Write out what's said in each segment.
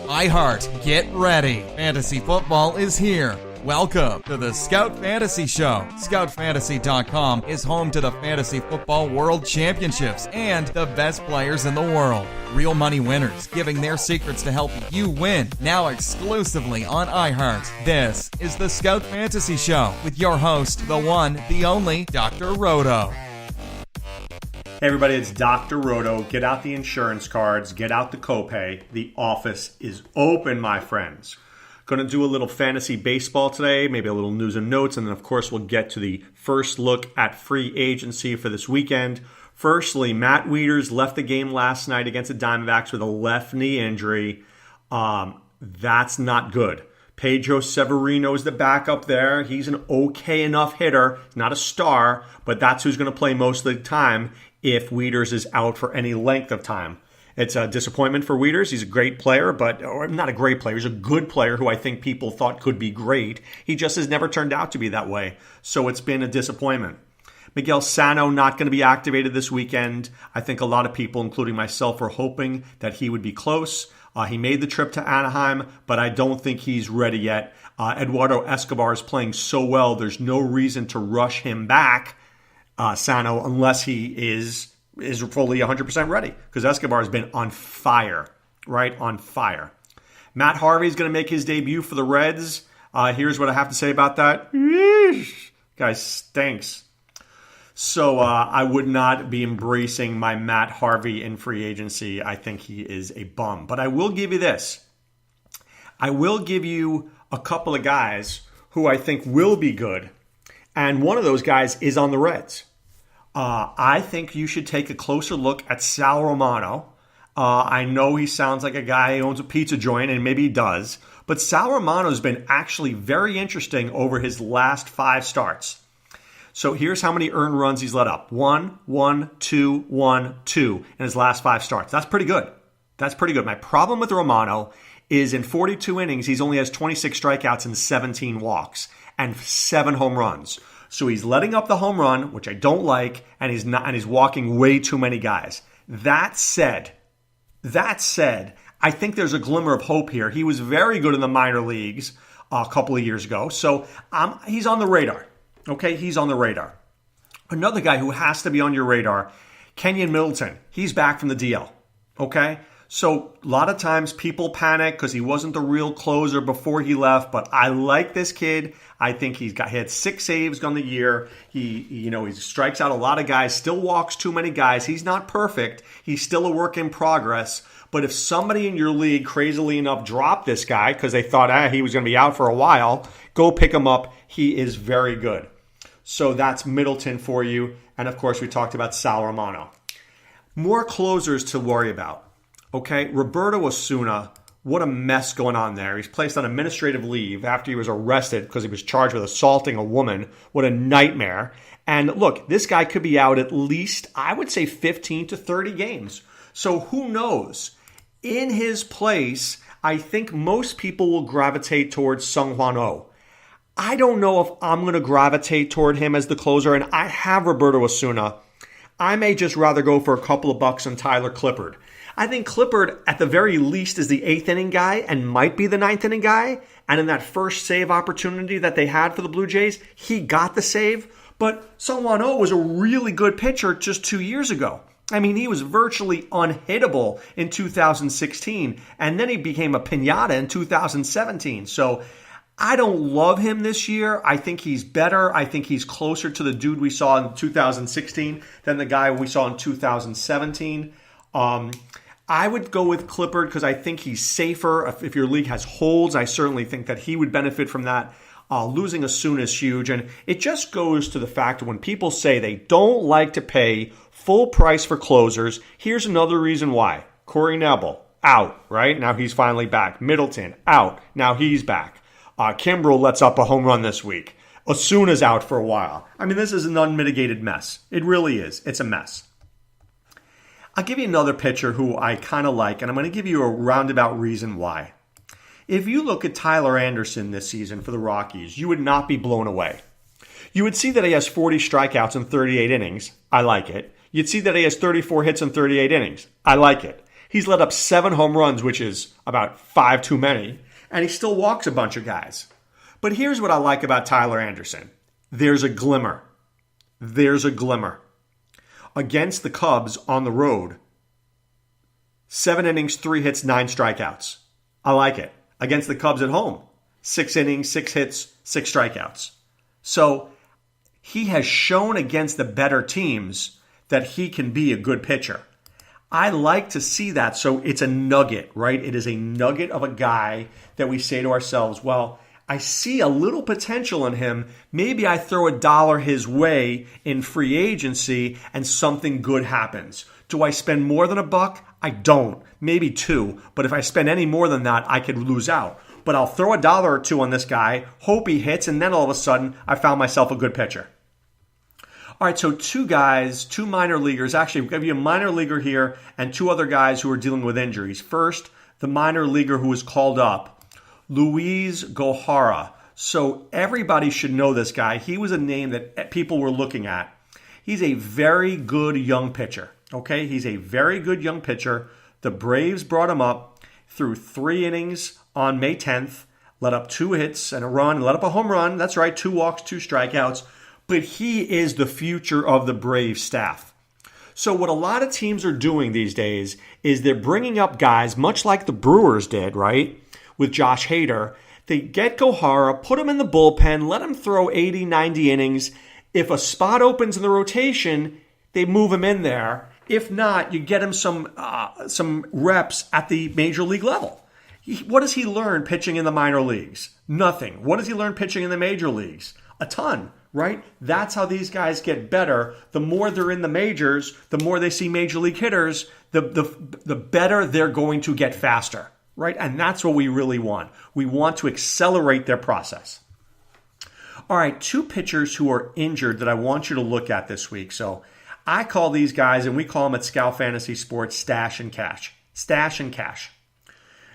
iHeart, get ready. Fantasy football is here. Welcome to the Scout Fantasy Show. ScoutFantasy.com is home to the Fantasy Football World Championships and the best players in the world. Real money winners giving their secrets to help you win. Now exclusively on iHeart. This is the Scout Fantasy Show with your host, the one, the only, Dr. Roto. Hey everybody, it's Dr. Roto. Get out the insurance cards, get out the copay. The office is open, my friends. Going to do a little fantasy baseball today, maybe a little news and notes, and then of course we'll get to the first look at free agency for this weekend. Firstly, Matt Wieters left the game last night against the Diamondbacks with a left knee injury. That's not good. Pedro Severino is the backup there. He's an okay enough hitter, not a star, but that's who's going to play most of the time if Wieters is out for any length of time. It's a disappointment for Wieters. He's a great player, or not a great player. He's a good player who I think people thought could be great. He just has never turned out to be that way. So it's been a disappointment. Miguel Sano not going to be activated this weekend. I think a lot of people, including myself, were hoping that he would be close. He made the trip to Anaheim, but I don't think he's ready yet. Eduardo Escobar is playing so well, there's no reason to rush him back, Sano, unless he is fully 100% ready, because Escobar has been on fire, right? On fire. Matt Harvey is going to make his debut for the Reds. Here's what I have to say about that. Guy stinks. So I would not be embracing my Matt Harvey in free agency. I think he is a bum. But I will give you this. I will give you a couple of guys who I think will be good. And one of those guys is on the Reds. I think you should take a closer look at Sal Romano. I know he sounds like a guy who owns a pizza joint, and maybe he does. But Sal Romano has been actually very interesting over his last 5 starts. So here's how many earned runs he's let up. 1, 1, 2, 1, 2 in his last 5 starts. That's pretty good. That's pretty good. My problem with Romano is in 42 innings, he only has 26 strikeouts and 17 walks and 7 home runs. So he's letting up the home run, which I don't like, and he's walking way too many guys. That said, I think there's a glimmer of hope here. He was very good in the minor leagues a couple of years ago. So he's on the radar. Okay, he's on the radar. Another guy who has to be on your radar, Kenyon Middleton. He's back from the DL. Okay? So a lot of times people panic because he wasn't the real closer before he left, but I like this kid. I think he had 6 saves on the year. He strikes out a lot of guys, still walks too many guys. He's not perfect. He's still a work in progress. But if somebody in your league, crazily enough, dropped this guy because they thought he was going to be out for a while, go pick him up. He is very good. So that's Middleton for you. And of course, we talked about Sal Romano. More closers to worry about. Okay, Roberto Osuna, what a mess going on there. He's placed on administrative leave after he was arrested because he was charged with assaulting a woman. What a nightmare. And look, this guy could be out at least, I would say, 15 to 30 games. So who knows? In his place, I think most people will gravitate towards Seung-Hwan Oh. I don't know if I'm going to gravitate toward him as the closer, and I have Roberto Osuna. I may just rather go for a couple of bucks on Tyler Clippard. I think Clippard, at the very least, is the 8th inning guy and might be the 9th inning guy. And in that first save opportunity that they had for the Blue Jays, he got the save. But Seung-Hwan Oh was a really good pitcher just 2 years ago. I mean, he was virtually unhittable in 2016, and then he became a piñata in 2017. So I don't love him this year. I think he's better. I think he's closer to the dude we saw in 2016 than the guy we saw in 2017. I would go with Clippard because I think he's safer. If your league has holds, I certainly think that he would benefit from that. Losing Osuna is huge. And it just goes to the fact that when people say they don't like to pay full price for closers, here's another reason why. Corey Knebel, out, right? Now he's finally back. Middleton, out. Now he's back. Kimbrel lets up a home run this week. Osuna's out for a while. I mean, this is an unmitigated mess. It really is. It's a mess. I'll give you another pitcher who I kind of like, and I'm going to give you a roundabout reason why. If you look at Tyler Anderson this season for the Rockies, you would not be blown away. You would see that he has 40 strikeouts in 38 innings. I like it. You'd see that he has 34 hits in 38 innings. I like it. He's let up 7 home runs, which is about 5 too many, and he still walks a bunch of guys. But here's what I like about Tyler Anderson. There's a glimmer. There's a glimmer. Against the Cubs on the road, 7 innings, 3 hits, 9 strikeouts. I like it. Against the Cubs at home, 6 innings, 6 hits, 6 strikeouts. So he has shown against the better teams that he can be a good pitcher. I like to see that. So it's a nugget, right? It is a nugget of a guy that we say to ourselves, well, I see a little potential in him. Maybe I throw $1 his way in free agency and something good happens. Do I spend more than $1? I don't. Maybe 2. But if I spend any more than that, I could lose out. But I'll throw $1 or 2 on this guy, hope he hits, and then all of a sudden, I found myself a good pitcher. All right, so 2 guys, 2 minor leaguers. Actually, we'll give you a minor leaguer here and 2 other guys who are dealing with injuries. First, the minor leaguer who was called up, Luis Gohara. So everybody should know this guy. He was a name that people were looking at. He's a very good young pitcher. Okay, he's a very good young pitcher. The Braves brought him up, threw 3 innings on May 10th, let up 2 hits and a run, let up a home run. That's right, 2 walks, 2 strikeouts. But he is the future of the Braves staff. So what a lot of teams are doing these days is they're bringing up guys, much like the Brewers did, right, with Josh Hader. They get Gohara, put him in the bullpen, let him throw 80, 90 innings. If a spot opens in the rotation, they move him in there. If not, you get him some reps at the major league level. What does he learn pitching in the minor leagues? Nothing. What does he learn pitching in the major leagues? A ton, right? That's how these guys get better. The more they're in the majors, the more they see major league hitters, the better they're going to get faster, right? And that's what we really want. We want to accelerate their process. All right, 2 pitchers who are injured that I want you to look at this week. So I call these guys, and we call them at Scout Fantasy Sports, stash and cash. Stash and cash.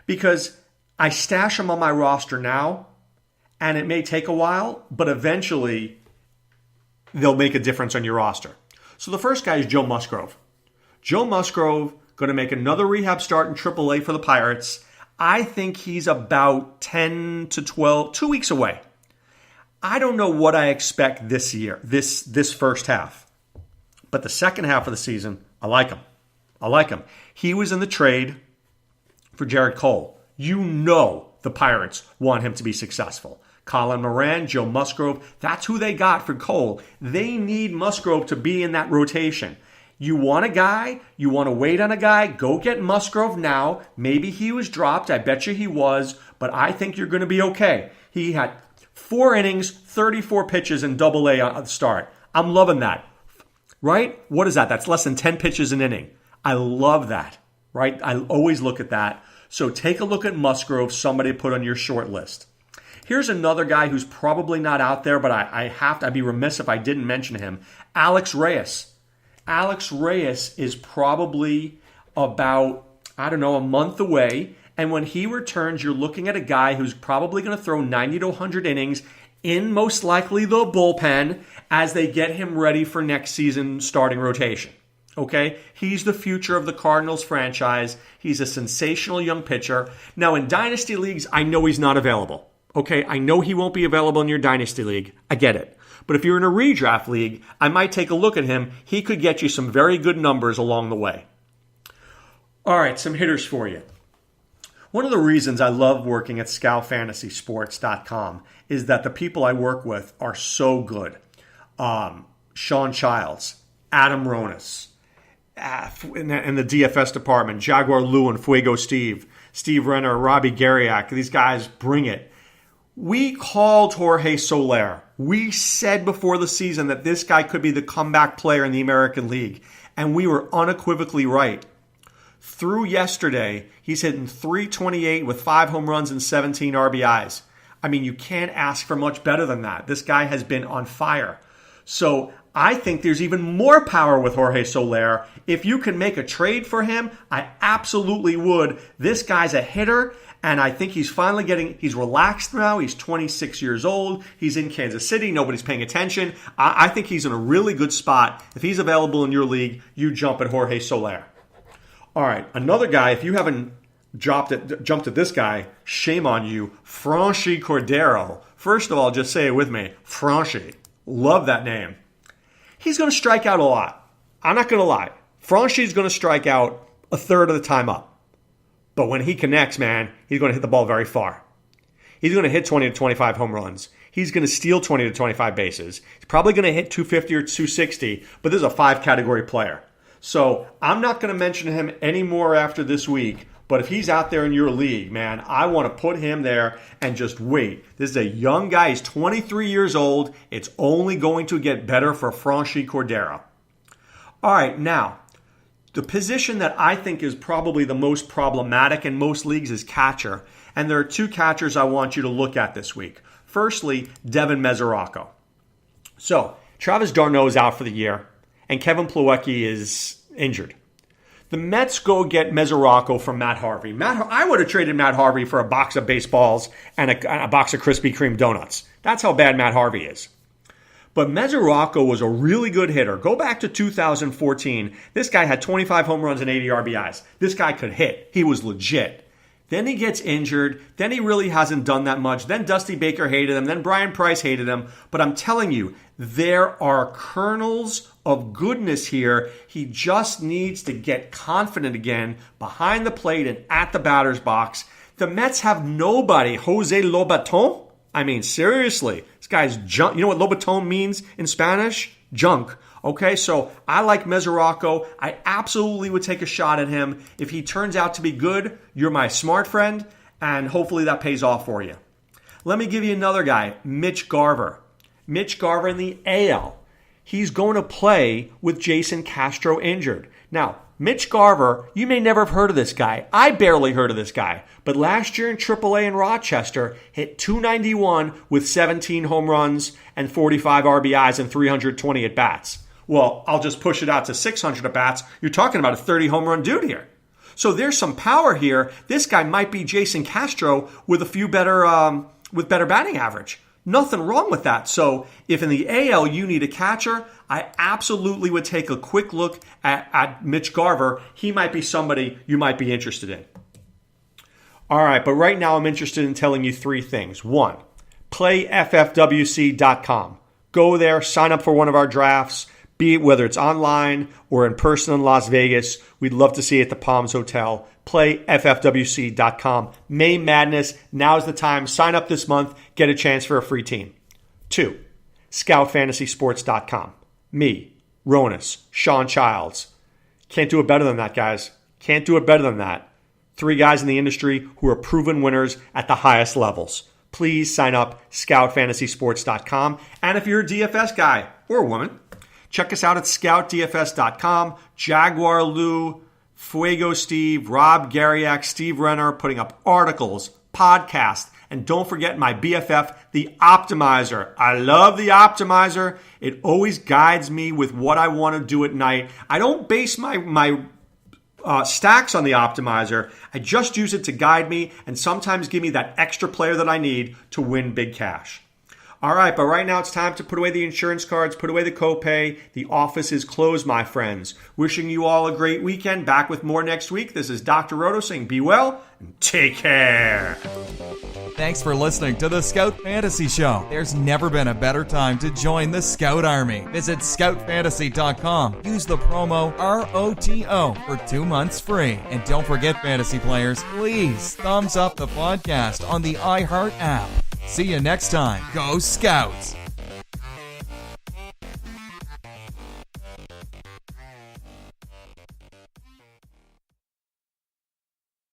Because I stash them on my roster now, and it may take a while, but eventually they'll make a difference on your roster. So the first guy is Joe Musgrove. Joe Musgrove going to make another rehab start in AAA for the Pirates. I think he's about 10 to 12, 2 weeks away. I don't know what I expect this year, this first half. But the second half of the season, I like him. I like him. He was in the trade for Jared Cole. You know the Pirates want him to be successful. Colin Moran, Joe Musgrove, that's who they got for Cole. They need Musgrove to be in that rotation. You want a guy, you want to wait on a guy, go get Musgrove now. Maybe he was dropped, I bet you he was, but I think you're going to be okay. He had 4 innings, 34 pitches in Double-A on the start. I'm loving that. Right? What is that? That's less than 10 pitches an inning. I love that. Right? I always look at that. So take a look at Musgrove, somebody put on your short list. Here's another guy who's probably not out there, but I'd be remiss if I didn't mention him. Alex Reyes. Alex Reyes is probably about, a month away. And when he returns, you're looking at a guy who's probably going to throw 90 to 100 innings in most likely the bullpen as they get him ready for next season's starting rotation. Okay? He's the future of the Cardinals franchise. He's a sensational young pitcher. Now, in Dynasty Leagues, I know he's not available. Okay? I know he won't be available in your Dynasty League. I get it. But if you're in a redraft league, I might take a look at him. He could get you some very good numbers along the way. All right, some hitters for you. One of the reasons I love working at scoutfantasysports.com is that the people I work with are so good. Sean Childs, Adam Ronis, and the DFS department, Jaguar Lewin, Fuego Steve Renner, Robbie Garriak. These guys bring it. We called Jorge Soler. We said before the season that this guy could be the comeback player in the American League, and we were unequivocally right. Through yesterday, he's hitting .328 with 5 home runs and 17 RBIs. I mean, you can't ask for much better than that. This guy has been on fire. So I think there's even more power with Jorge Soler. If you can make a trade for him, I absolutely would. This guy's a hitter, and I think he's finally he's relaxed now. He's 26 years old. He's in Kansas City. Nobody's paying attention. I think he's in a really good spot. If he's available in your league, you jump at Jorge Soler. All right, another guy, if you haven't jumped at this guy, shame on you, Franchy Cordero. First of all, just say it with me, Franchy. Love that name. He's going to strike out a lot. I'm not going to lie. Franchy's going to strike out a third of the time up. But when he connects, man, he's going to hit the ball very far. He's going to hit 20 to 25 home runs. He's going to steal 20 to 25 bases. He's probably going to hit 250 or 260, but this is a 5-category player. So I'm not going to mention him anymore after this week, but if he's out there in your league, man, I want to put him there and just wait. This is a young guy. He's 23 years old. It's only going to get better for Franchy Cordero. All right, now, the position that I think is probably the most problematic in most leagues is catcher. And there are 2 catchers I want you to look at this week. Firstly, Devin Mesoraco. So, Travis d'Arnaud is out for the year, and Kevin Plawecki is injured. The Mets go get Mesoraco from Matt Harvey. I would have traded Matt Harvey for a box of baseballs and a box of Krispy Kreme donuts. That's how bad Matt Harvey is. But Mesoraco was a really good hitter. Go back to 2014. This guy had 25 home runs and 80 RBIs. This guy could hit. He was legit. Then he gets injured. Then he really hasn't done that much. Then Dusty Baker hated him. Then Brian Price hated him. But I'm telling you, there are kernels of goodness here. He just needs to get confident again behind the plate and at the batter's box. The Mets have nobody. Jose Lobaton? I mean, seriously. This guy's junk. You know what Lobaton means in Spanish? Junk. Okay, so I like Mesoraco. I absolutely would take a shot at him. If he turns out to be good, you're my smart friend, and hopefully that pays off for you. Let me give you another guy, Mitch Garver. Mitch Garver in the AL. He's going to play with Jason Castro injured. Now, Mitch Garver, you may never have heard of this guy. I barely heard of this guy. But last year in AAA in Rochester, hit .291 with 17 home runs and 45 RBIs and 320 at-bats. Well, I'll just push it out to 600 at-bats. You're talking about a 30 home run dude here. So there's some power here. This guy might be Jason Castro with a few better batting average. Nothing wrong with that. So if in the AL you need a catcher, I absolutely would take a quick look at Mitch Garver. He might be somebody you might be interested in. All right, but right now I'm interested in telling you 3 things. 1, playffwc.com. Go there, sign up for one of our drafts. Be it whether it's online or in person in Las Vegas. We'd love to see you at the Palms Hotel. PlayFFWC.com. May Madness. Now's the time. Sign up this month. Get a chance for a free team. 2, ScoutFantasySports.com. Me, Ronas, Sean Childs. Can't do it better than that, guys. Can't do it better than that. 3 guys in the industry who are proven winners at the highest levels. Please sign up, ScoutFantasySports.com. And if you're a DFS guy or a woman, check us out at ScoutDFS.com. Jaguar Lou, Fuego Steve, Rob Garriak, Steve Renner putting up articles, podcasts, and don't forget my BFF, the Optimizer. I love the Optimizer. It always guides me with what I want to do at night. I don't base my stacks on the Optimizer. I just use it to guide me and sometimes give me that extra player that I need to win big cash. All right, but right now it's time to put away the insurance cards, put away the copay. The office is closed, my friends. Wishing you all a great weekend. Back with more next week. This is Dr. Roto saying be well and take care. Thanks for listening to the Scout Fantasy Show. There's never been a better time to join the Scout Army. Visit scoutfantasy.com. Use the promo ROTO for 2 months free. And don't forget, fantasy players, please thumbs up the podcast on the iHeart app. See you next time. Go Scouts!